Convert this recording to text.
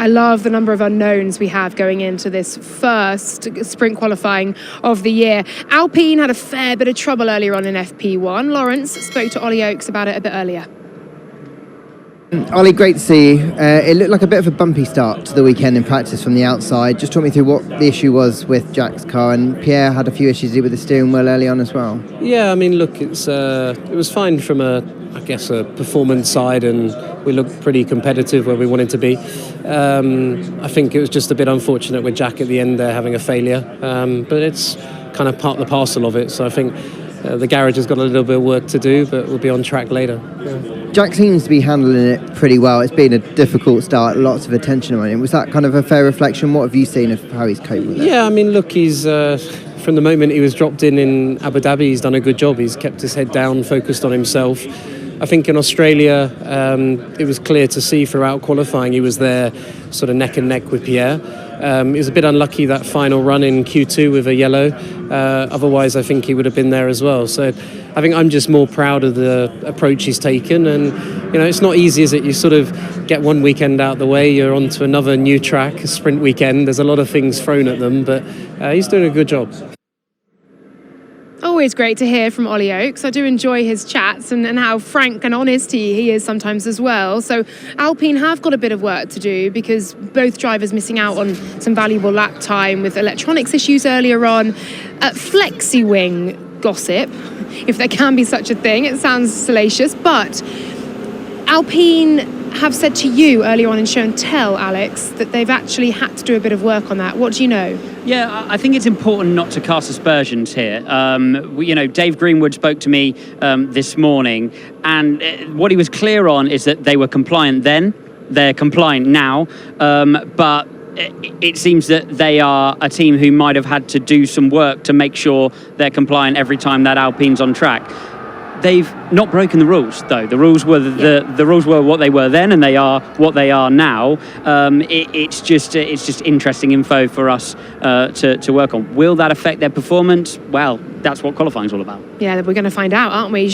I love the number of unknowns we have going into this first sprint qualifying of the year. Alpine had a fair bit of trouble earlier on in FP1. Lawrence spoke to Ollie Oakes about it a bit earlier. Ollie, great to see you. It looked like a bit of a bumpy start to the weekend in practice from the outside. Just talk me through what the issue was with Jack's car, and Pierre had a few issues with the steering wheel early on as well. Yeah, I mean, look, it was fine from a performance side, and we looked pretty competitive where we wanted to be. I think it was just a bit unfortunate with Jack at the end there having a failure, but it's kind of part and parcel of it. So I think the garage has got a little bit of work to do, but we'll be on track later. Yeah. Jack seems to be handling it pretty well. It's been a difficult start, lots of attention on him. Was that kind of a fair reflection? What have you seen of how he's coped with it? Yeah, I mean, look, he's from the moment he was dropped in Abu Dhabi, he's done a good job. He's kept his head down, focused on himself. I think in Australia, it was clear to see throughout qualifying he was there sort of neck and neck with Pierre. He was a bit unlucky that final run in Q2 with a yellow. Otherwise, I think he would have been there as well. So I think I'm just more proud of the approach he's taken. And, you know, it's not easy, is it? You sort of get one weekend out the way, you're on to another new track, a sprint weekend. There's a lot of things thrown at them, but he's doing a good job. Always great to hear from Ollie Oakes. I do enjoy his chats and how frank and honest he is sometimes as well. So Alpine have got a bit of work to do because both drivers missing out on some valuable lap time with electronics issues earlier on. Flexi-wing gossip, if there can be such a thing. It sounds salacious, but Alpine have said to you earlier on in show and tell, Alex, that they've actually had to do a bit of work on that. What do you know? Yeah, I think it's important not to cast aspersions here. Dave Greenwood spoke to me this morning, and what he was clear on is that they were compliant then, they're compliant now, but it seems that they are a team who might have had to do some work to make sure they're compliant every time that Alpine's on track. They've not broken the rules, though. The rules were the rules were what they were then, and they are what they are now. It's just interesting info for us to work on. Will that affect their performance? Well, that's what qualifying's all about. Yeah, we're going to find out, aren't we?